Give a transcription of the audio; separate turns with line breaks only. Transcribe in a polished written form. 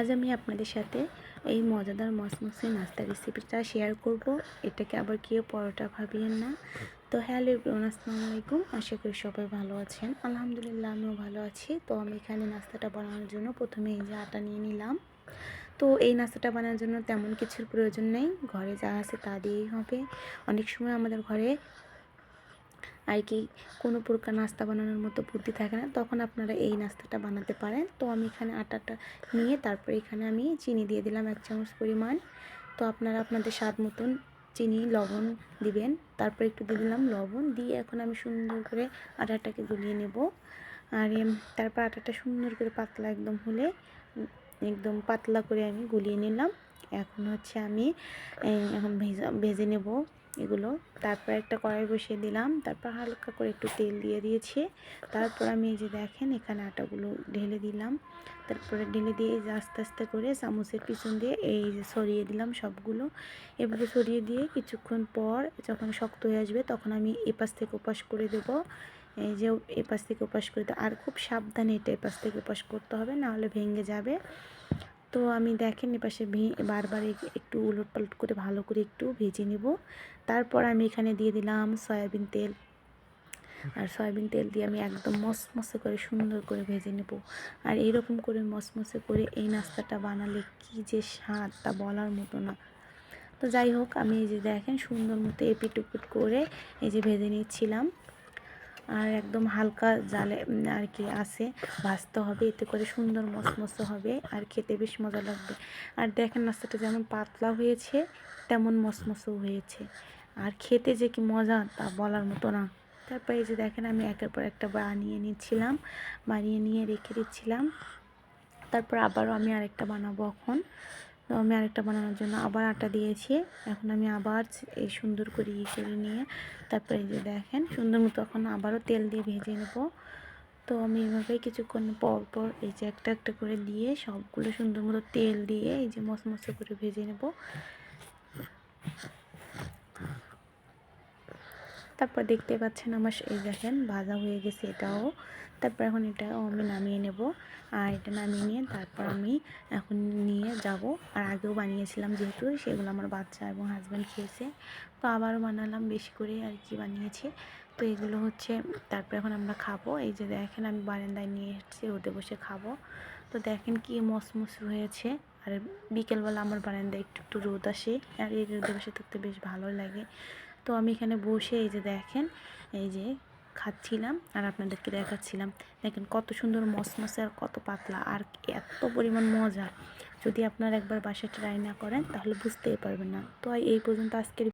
আজ আমি আপনাদের সাথে এই মজাদার মসমসে নাস্তার রেসিপিটা শেয়ার করব। এটাকে আবার কেউ পরোটা ভাবিয়েন না। তো হ্যালো এভরিওয়ান, আসসালামু আলাইকুম। আশা করি সবাই ভালো আছেন। আলহামদুলিল্লাহ আমিও ভালো আছি। তো আমি এখানে নাস্তাটা বানানোর জন্য প্রথমে এই যে আটা নিয়ে নিলাম। তো এই নাস্তাটা বানানোর জন্য তেমন কিছুর প্রয়োজন নেই, ঘরে যা আছে তা দিয়েই হবে। অনেক সময় আমাদের ঘরে আর কি কোনো প্রকার নাস্তা বানানোর মতো বুদ্ধি থাকে না, তখন আপনারা এই নাস্তাটা বানাতে পারেন। তো আমি এখানে আটাটা নিয়ে তারপরে এখানে আমি চিনি দিয়ে দিলাম 1 চামচ পরিমাণ। তো আপনারা আপনাদের স্বাদ মতন চিনি লবণ দিবেন। তারপর একটু দিয়ে দিলাম লবণ দিয়ে এখন আমি সুন্দর করে আটাটাকে গুলিয়ে নেব। আর তারপর আটাটা সুন্দর করে পাতলা একদম হলে একদম পাতলা করে আমি গুলিয়ে নিলাম। এখন হচ্ছে আমি এখন ভেজে নেব এগুলো। তারপর একটা কড়াই বসিয়ে দিলাম, তারপর হালকা করে একটু তেল দিয়ে দিয়েছি। তারপর আমি এই যে দেখেন এখানে আটাগুলো ঢেলে দিলাম। তারপরে ঢেলে দিয়ে এই যে আস্তে আস্তে করে চামচের পিছন দিয়ে এই যে ছড়িয়ে দিলাম সবগুলো। এভাবে ছড়িয়ে দিয়ে কিছুক্ষণ পর যখন শক্ত হয়ে আসবে তখন আমি এপাশ থেকে ওপাশ করে দেব। এই যে এপাশ থেকে ওপাশ করে দেবো, আর খুব সাবধানে এটা এপাশ থেকে ওপাশ করতে হবে, নাহলে ভেঙে যাবে। তো আমি দেখেন এপাশে বারবার একটু উলট পালট করে ভালো করে একটু ভেজে নেব। তারপর আমি এখানে দিয়ে দিলাম সয়াবিন তেল। আর সয়াবিন তেল দিয়ে আমি একদম মসমসে করে সুন্দর করে ভেজে নেব। আর এরকম করে মসমসে করে এই নাস্তাটা বানালে কি যে স্বাদ তা বলার মতো না। তো যাই হোক, আমি এই যে দেখেন সুন্দর মতো এপিট উপিট করে এই যে ভেজে নিচ্ছিলাম। আর একদম হালকা জালে আর কি আছে ভাজতে হবে, এতে করে সুন্দর মসমসে হবে আর খেতে বেশ মজা লাগবে। আর দেখেন নাস্তাটা যেমন পাতলা হয়েছে তেমন মসমসেও হয়েছে, আর খেতে যে কি মজা তা বলার মতো না। তারপর এই যে দেখেন আমি একের পর একটা বানিয়ে নিচ্ছিলাম, বানিয়ে নিয়ে রেখে দিচ্ছিলাম। তারপর আবারও আমি আরেকটা বানাবো এখন। তো আমি আরেকটা বানানোর জন্য আবার আটা দিয়েছি। এখন আমি আবার এই সুন্দর করে করে নিয়ে তারপরে এই যে দেখেন সুন্দর মতো এখন আবারও তেল দিয়ে ভেজে নেব। তো আমি এভাবেই কিছুক্ষণ পর পর এই যে একটা একটা করে দিয়ে সবগুলো সুন্দর মতো তেল দিয়ে এই যে মচমচে করে ভেজে নেব। তারপর দেখতে পাচ্ছেন আমার এই দেখেন ভাজা হয়ে গেছে এটাও। তারপর এখন এটাও আমি নামিয়ে নেব। আর এটা নামিয়ে নিয়ে তারপর আমি এখন নিয়ে যাব। আর আগেও বানিয়েছিলাম যেহেতু, সেগুলো আমার বাচ্চা এবং হাজব্যান্ড খেয়েছে, তো আবারও বানালাম বেশি করে আর কি বানিয়েছি। তো এগুলো হচ্ছে তারপর এখন আমরা খাবো। এই যে দেখেন আমি বারান্দায় নিয়ে এসেছি, রোদে বসে খাবো। তো দেখেন কি মসমস হয়েছে। আর বিকেলবেলা আমার বারান্দায় একটু একটু রোদ আসে, আর এই রোদে বসে থাকতে বেশ ভালো লাগে। তো আমি এখানে বসে এই যে দেখেন এই যে খাচ্ছিলাম আর আপনাদেরকে দেখাচ্ছিলাম। দেখেন কত সুন্দর মসমসে আর কত পাতলা আর এত পরিমাণ মজা। যদি আপনারা একবার বাসায় ট্রাই না করেন তাহলে বুঝতেই পারবেন না। তো এই পর্যন্ত আজকের